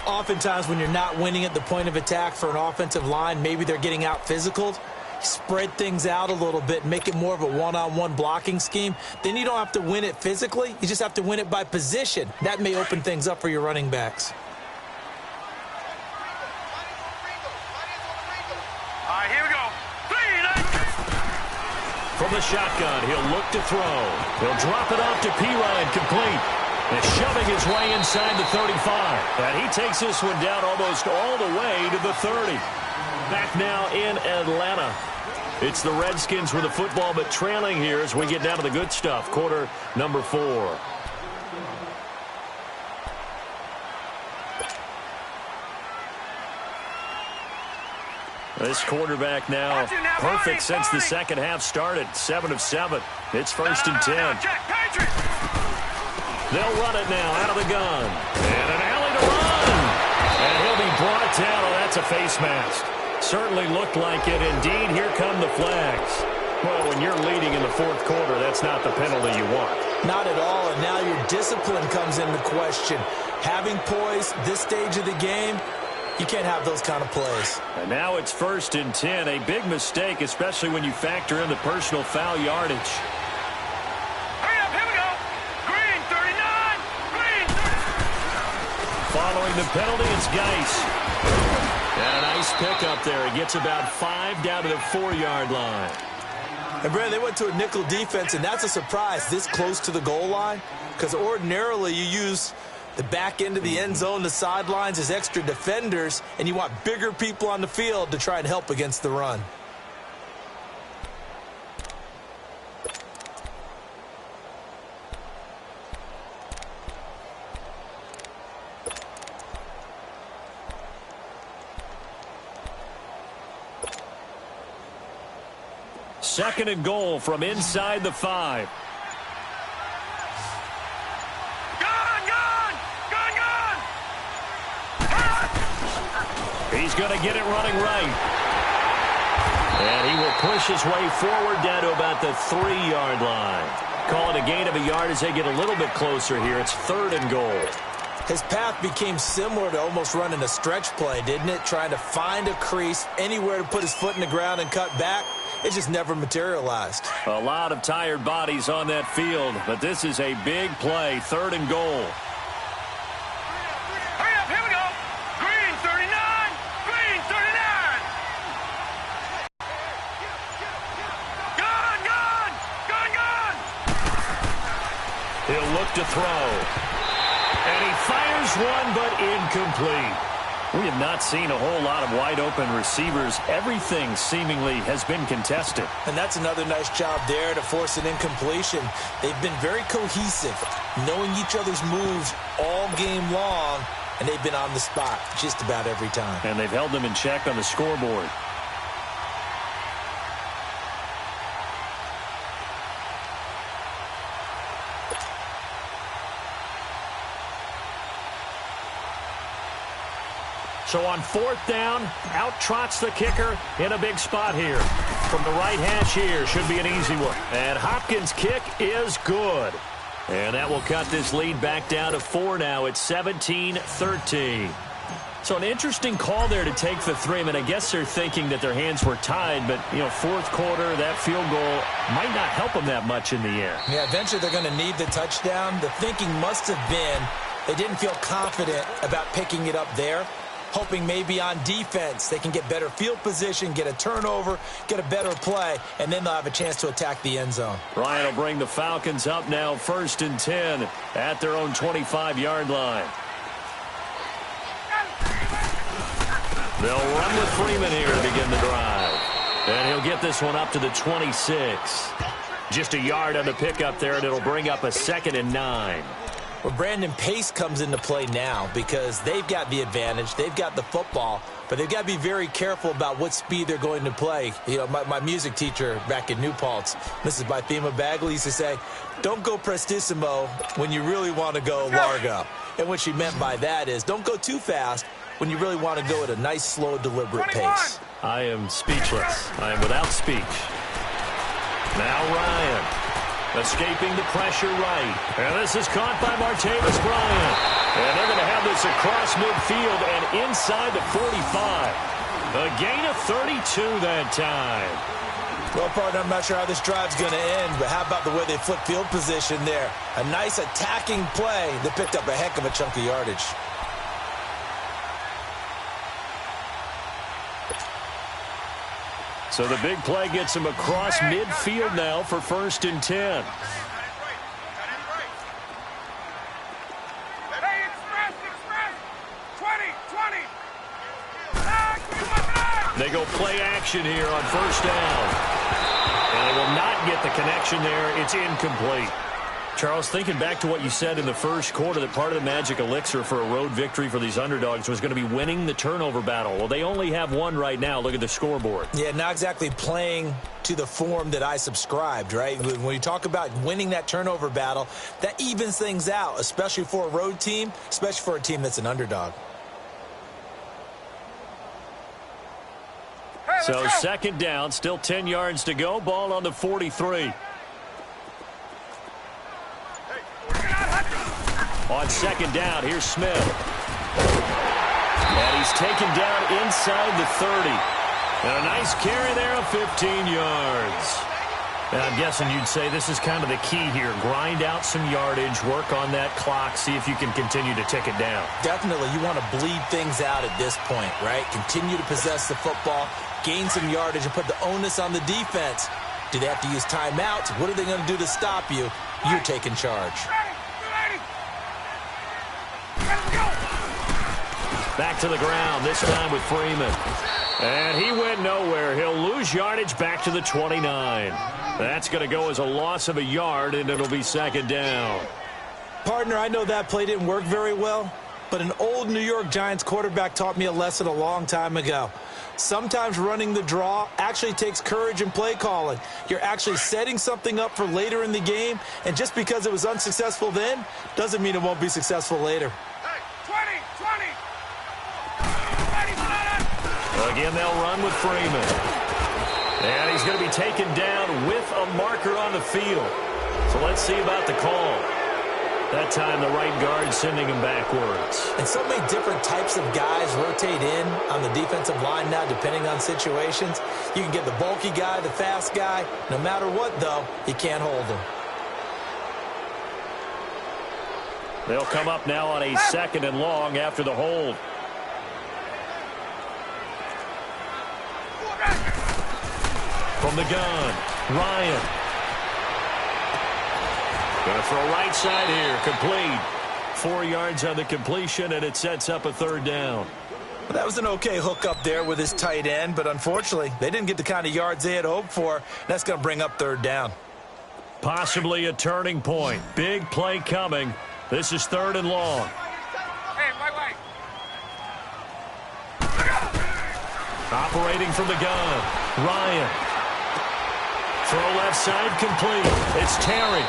Oftentimes when you're not winning at the point of attack for an offensive line, maybe they're getting out physical. Spread things out a little bit, make it more of a one-on-one blocking scheme. Then you don't have to win it physically. You just have to win it by position. That may open things up for your running backs. All right, here we go. From the shotgun, he'll look to throw. He'll drop it off to Pirine, complete. And shoving his way inside the 35. And he takes this one down almost all the way to the 30. Back now in Atlanta. It's the Redskins with the football, but trailing here as we get down to the good stuff. Quarter number 4. This quarterback now perfect since the second half started. 7 of 7. It's 1st and 10. They'll run it now out of the gun. And an alley to run. And he'll be brought down. Oh, that's a face mask. Certainly looked like it. Indeed, here come the flags. Well, when you're leading in the 4th quarter, that's not the penalty you want. Not at all, and now your discipline comes into question. Having poise this stage of the game, you can't have those kind of plays. And now it's 1st and 10. A big mistake, especially when you factor in the personal foul yardage. Hurry up, here we go. Green, 39. Green, 39. Following the penalty, it's Geis. And a nice pickup there. He gets about 5 down to the 4-yard line. And, Brad, they went to a nickel defense, and that's a surprise this close to the goal line because ordinarily you use the back end of the end zone, the sidelines as extra defenders, and you want bigger people on the field to try and help against the run. Second and goal from inside the 5. He's going to get it running right. And he will push his way forward down to about the 3-yard line. Call it a gain of a yard as they get a little bit closer here. It's 3rd and goal. His path became similar to almost running a stretch play, didn't it? Trying to find a crease, anywhere to put his foot in the ground and cut back. It just never materialized. A lot of tired bodies on that field, but this is a big play. 3rd and goal. Hurry up, here we go. Green, 39. Green, 39. Gun, gun. Gun, gun. He'll look to throw. And he fires one, but incomplete. We have not seen a whole lot of wide-open receivers. Everything seemingly has been contested. And that's another nice job there to force an incompletion. They've been very cohesive, knowing each other's moves all game long, and they've been on the spot just about every time. And they've held them in check on the scoreboard. So on 4th down, out trots the kicker in a big spot here. From the right hash here, should be an easy one. And Hopkins' kick is good. And that will cut this lead back down to 4 now. It's 17-13. So an interesting call there to take the 3. I mean, I guess they're thinking that their hands were tied, but, you know, 4th quarter, that field goal might not help them that much in the air. Yeah, eventually they're going to need the touchdown. The thinking must have been they didn't feel confident about picking it up there, hoping maybe on defense they can get better field position, get a turnover, get a better play, and then they'll have a chance to attack the end zone. Ryan will bring the Falcons up now 1st and 10 at their own 25-yard line. They'll run with Freeman here to begin the drive. And he'll get this one up to the 26. Just a yard on the pickup there, and it'll bring up a 2nd and 9. Well, Brandon, pace comes into play now because they've got the advantage. They've got the football, but they've got to be very careful about what speed they're going to play. You know, my music teacher back in New Paltz, Mrs. Bythema Bagley, used to say, don't go prestissimo when you really want to go largo. And what she meant by that is don't go too fast when you really want to go at a nice, slow, deliberate pace. I am speechless. I am without speech. Now Ryan. Escaping the pressure right. And this is caught by Martavis Bryant. And they're going to have this across midfield and inside the 45. A gain of 32 that time. Well, partner, I'm not sure how this drive's going to end, but how about the way they flip field position there? A nice attacking play that picked up a heck of a chunk of yardage. So the big play gets him across midfield now for 1st and 10. They go play action here on 1st down. And they will not get the connection there. It's incomplete. Charles, thinking back to what you said in the 1st quarter, that part of the magic elixir for a road victory for these underdogs was going to be winning the turnover battle. Well, they only have one right now. Look at the scoreboard. Yeah, not exactly playing to the form that I subscribed, right? When you talk about winning that turnover battle, that evens things out, especially for a road team, especially for a team that's an underdog. So 2nd down, still 10 yards to go. Ball on the 43. On 2nd down, here's Smith. And he's taken down inside the 30. And a nice carry there of 15 yards. And I'm guessing you'd say this is kind of the key here. Grind out some yardage, work on that clock, see if you can continue to tick it down. Definitely. You want to bleed things out at this point, right? Continue to possess the football, gain some yardage, and put the onus on the defense. Do they have to use timeouts? What are they going to do to stop you? You're taking charge. Back to the ground, this time with Freeman. And he went nowhere. He'll lose yardage back to the 29. That's going to go as a loss of a yard, and it'll be 2nd down. Partner, I know that play didn't work very well, but an old New York Giants quarterback taught me a lesson a long time ago. Sometimes running the draw actually takes courage in play calling. You're actually setting something up for later in the game, and just because it was unsuccessful then doesn't mean it won't be successful later. Again, they'll run with Freeman. And he's going to be taken down with a marker on the field. So let's see about the call. That time, the right guard sending him backwards. And so many different types of guys rotate in on the defensive line now, depending on situations. You can get the bulky guy, the fast guy. No matter what, though, you can't hold him. They'll come up now on a 2nd and long after the hold. From the gun, Ryan. Going to throw right side here, complete. 4 yards on the completion, and it sets up a 3rd down. Well, that was an okay hook up there with his tight end, but unfortunately, they didn't get the kind of yards they had hoped for. That's going to bring up third down. Possibly a turning point. Big play coming. This is 3rd and long. Hey, wait. Operating from the gun. Ryan. Throw left side complete. It's Terry.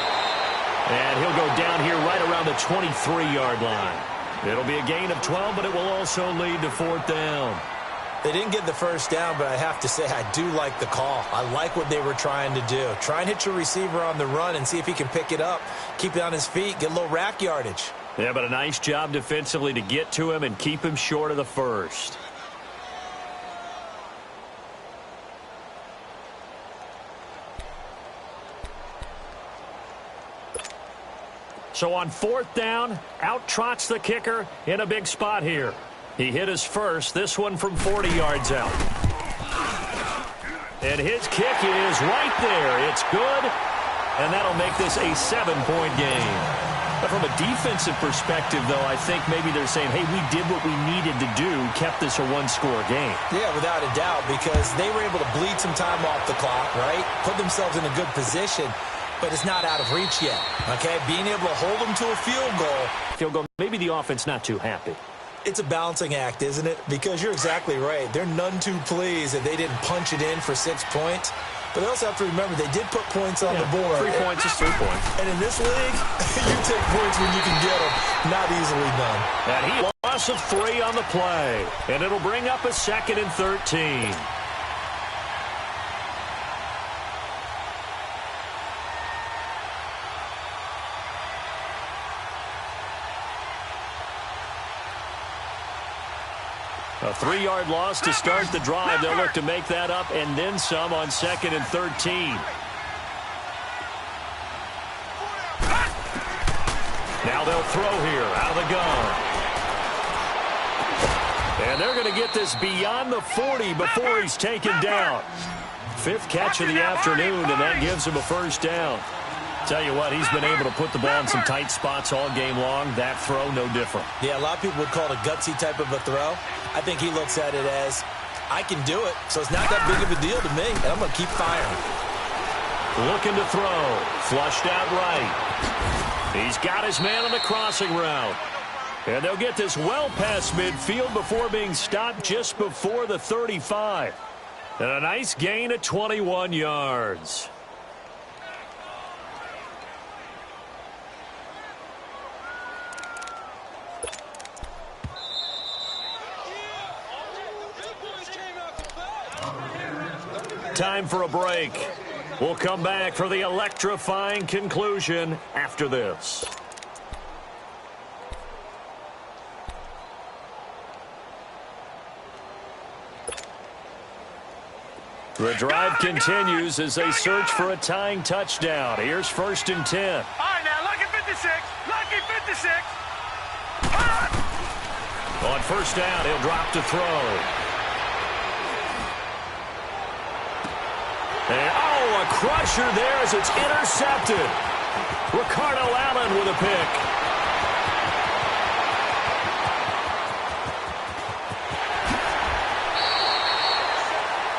And he'll go down here right around the 23-yard line. It'll be a gain of 12, but it will also lead to 4th down. They didn't get the first down, but I have to say I do like the call. I like what they were trying to do. Try and hit your receiver on the run and see if he can pick it up. Keep it on his feet, get a little rack yardage. Yeah, but a nice job defensively to get to him and keep him short of the first. So on 4th down, out trots the kicker in a big spot here. He hit his first, this one from 40 yards out. And his kick is right there. It's good, and that'll make this a 7-point game. But from a defensive perspective, though, I think maybe they're saying, hey, we did what we needed to do, kept this a one-score game. Yeah, without a doubt, because they were able to bleed some time off the clock, right? Put themselves in a good position, but it's not out of reach yet, okay? Being able to hold them to a field goal. Maybe the offense not too happy. It's a balancing act, isn't it? Because you're exactly right. They're none too pleased that they didn't punch it in for 6 points. But they also have to remember they did put points on the board. 3 points is 3 points. And in this league, you take points when you can get them. Not easily done. And he loss of 3 on the play. And it'll bring up a 2nd and 13. A 3-yard loss to start the drive. They'll look to make that up and then some on 2nd and 13. Now they'll throw here out of the gun. And they're going to get this beyond the 40 before he's taken down. 5th catch of the afternoon, and that gives him a first down. Tell you what, he's been able to put the ball in some tight spots all game long. That throw, no different. Yeah, a lot of people would call it a gutsy type of a throw. I think he looks at it as, I can do it, so it's not that big of a deal to me, and I'm going to keep firing. Looking to throw. Flushed out right. He's got his man on the crossing route. And they'll get this well past midfield before being stopped just before the 35. And a nice gain of 21 yards. Time for a break. We'll come back for the electrifying conclusion after this. The drive continues as they search for a tying touchdown. Here's 1st and 10. All right, now, lucky 56. Lucky 56. On 1st down, he'll drop to throw. And, a crusher there as it's intercepted. Ricardo Allen with a pick.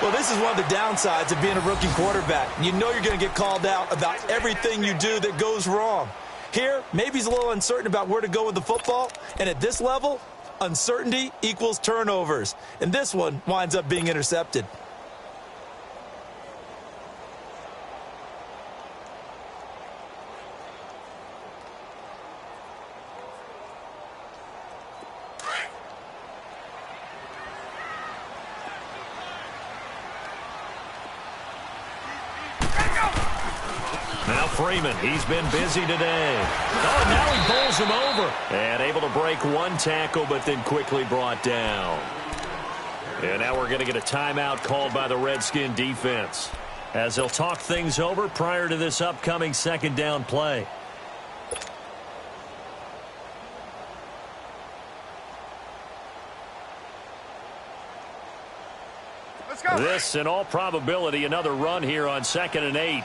Well, this is one of the downsides of being a rookie quarterback. You know you're going to get called out about everything you do that goes wrong. Here, maybe he's a little uncertain about where to go with the football. And at this level, uncertainty equals turnovers. And this one winds up being intercepted. Now Freeman, he's been busy today. Oh, now he bowls him over. And able to break one tackle, but then quickly brought down. And now we're going to get a timeout called by the Redskin defense, as they'll talk things over prior to this upcoming 2nd down play. Let's go. This, in all probability, another run here on 2nd and 8.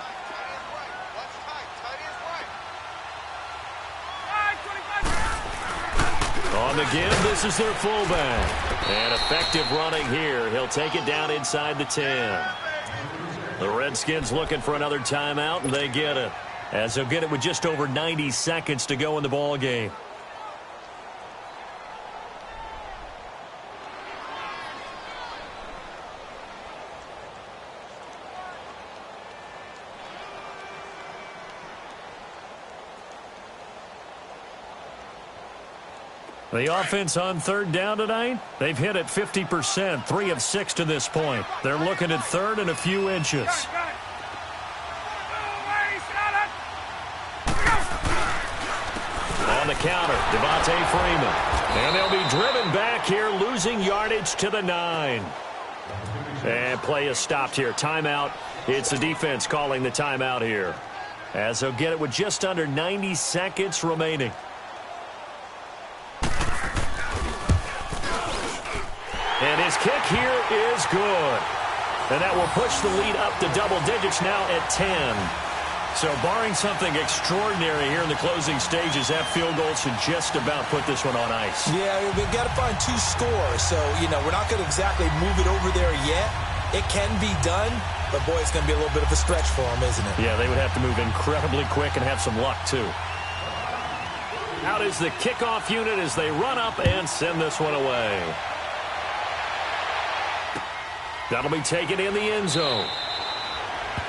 On the give, this is their fullback. And effective running here. He'll take it down inside the 10. The Redskins looking for another timeout, and they get it. As they'll get it with just over 90 seconds to go in the ball game. The offense on third down tonight, they've hit it 50%, 3 of 6 to this point. They're looking at third and a few inches. On the counter, Devontae Freeman. And they'll be driven back here, losing yardage to the 9. And play is stopped here. Timeout. It's the defense calling the timeout here. As they'll get it with just under 90 seconds remaining. And his kick here is good. And that will push the lead up to double digits now at 10. So barring something extraordinary here in the closing stages, that field goal should just about put this one on ice. Yeah, we've got to find 2 scores. So, we're not going to exactly move it over there yet. It can be done, but, boy, it's going to be a little bit of a stretch for them, isn't it? Yeah, they would have to move incredibly quick and have some luck, too. Out is the kickoff unit as they run up and send this one away. That'll be taken in the end zone.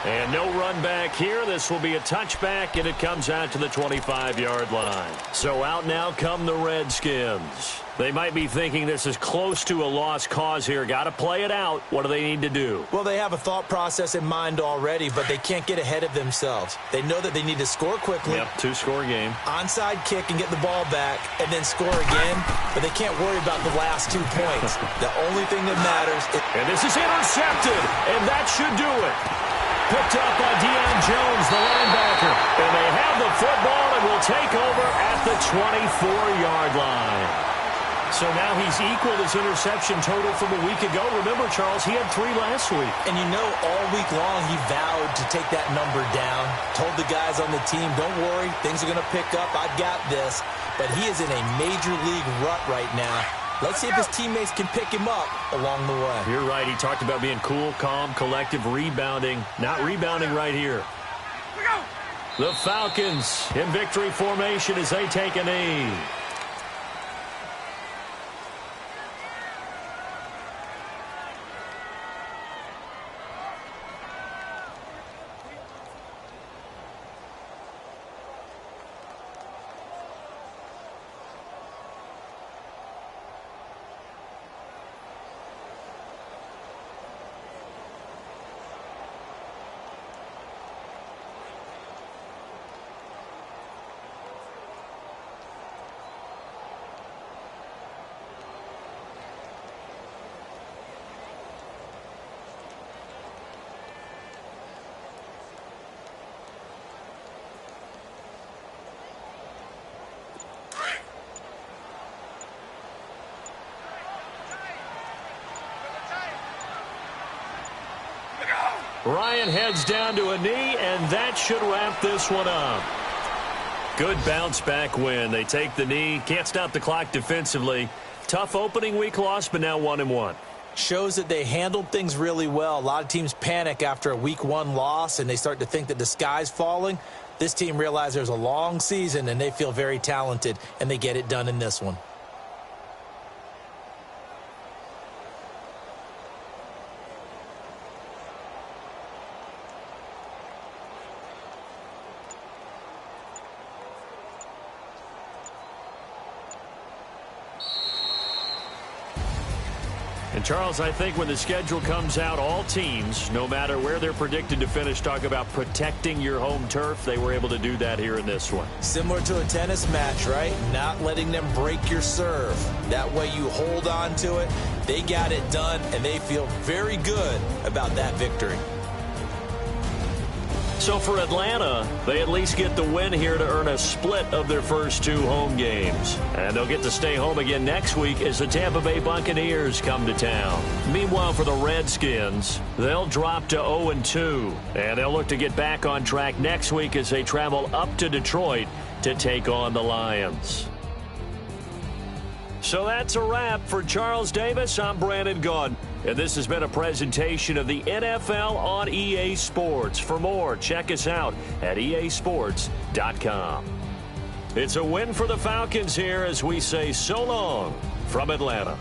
And no run back here. This will be a touchback, and it comes out to the 25-yard line. So out now come the Redskins. They might be thinking this is close to a lost cause here. Got to play it out. What do they need to do? Well, they have a thought process in mind already, but they can't get ahead of themselves. They know that they need to score quickly. Yep, 2-score game. Onside kick and get the ball back, and then score again. But they can't worry about the last 2 points. The only thing that matters is... And this is intercepted, and that should do it. Picked up by Deion Jones, the linebacker. And they have the football and will take over at the 24-yard line. So now he's equaled his interception total from a week ago. Remember, Charles, he had 3 last week. And all week long he vowed to take that number down. Told the guys on the team, don't worry, things are going to pick up. I've got this. But he is in a major league rut right now. Let's see if his teammates can pick him up along the way. You're right. He talked about being cool, calm, collective, rebounding. Not rebounding right here. The Falcons in victory formation as they take a knee. Ryan heads down to a knee, and that should wrap this one up. Good bounce-back win. They take the knee. Can't stop the clock defensively. Tough opening week loss, but now 1-1. Shows that they handled things really well. A lot of teams panic after a week 1 loss, and they start to think that the sky's falling. This team realizes there's a long season, and they feel very talented, and they get it done in this one. And, Charles, I think when the schedule comes out, all teams, no matter where they're predicted to finish, talk about protecting your home turf. They were able to do that here in this one. Similar to a tennis match, right? Not letting them break your serve. That way you hold on to it. They got it done, and they feel very good about that victory. So for Atlanta, they at least get the win here to earn a split of their first 2 home games. And they'll get to stay home again next week as the Tampa Bay Buccaneers come to town. Meanwhile, for the Redskins, they'll drop to 0-2. And they'll look to get back on track next week as they travel up to Detroit to take on the Lions. So that's a wrap. For Charles Davis, I'm Brandon Gaudin. And this has been a presentation of the NFL on EA Sports. For more, check us out at easports.com. It's a win for the Falcons here as we say so long from Atlanta.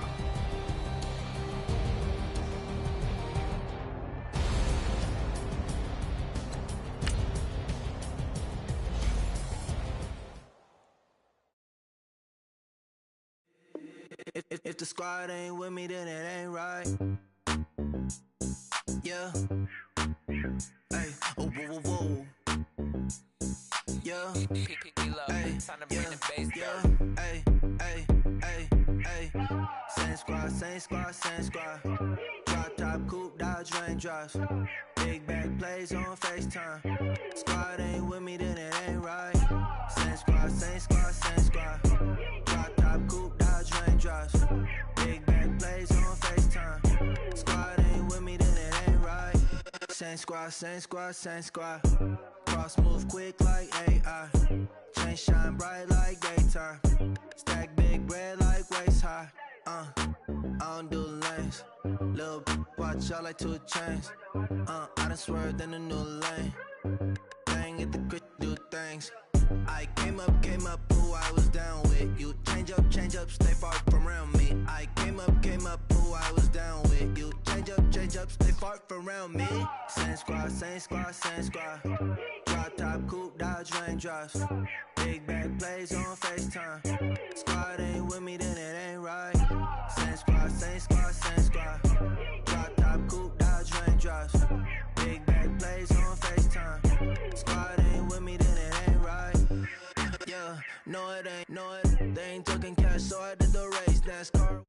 If the squad ain't with me, then it ain't right. Yeah. Hey. Oh, whoa, whoa, whoa. Yeah. Hey. Yeah. Hey. Hey. Hey. Hey. Same squad, same squad, same squad. Drop top, coupe, Dodge raindrops. Big back plays on FaceTime. Squad ain't with me, then it ain't right. Same squad, same squad, same squad. Drop top, coupe, Dodge raindrops. Big back plays on FaceTime. Squad ain't with me, then it ain't right. Same squad, same squad, same squad. Cross move quick like AI. Chain shine bright like daytime. Stack big bread like waist high. I don't do lanes. Little watch out like 2 chains. I done swerved in a new lane. Bang at the crit, do things. I came up, who I was down with. You change up, stay far from around me. I came up, who I was down with. You change up, stay far from around me. Same squad, same squad, same squad. Drop top, coupe, Dodge raindrops. Big back plays on FaceTime. Squad ain't with me, then it ain't right. Same squad, same squad, same squad. Drop top, coupe, Dodge raindrops. Big back plays on FaceTime. Squad ain't with me, then it ain't right. Yeah, no it ain't, they ain't talking cash, so I did the race, NASCAR.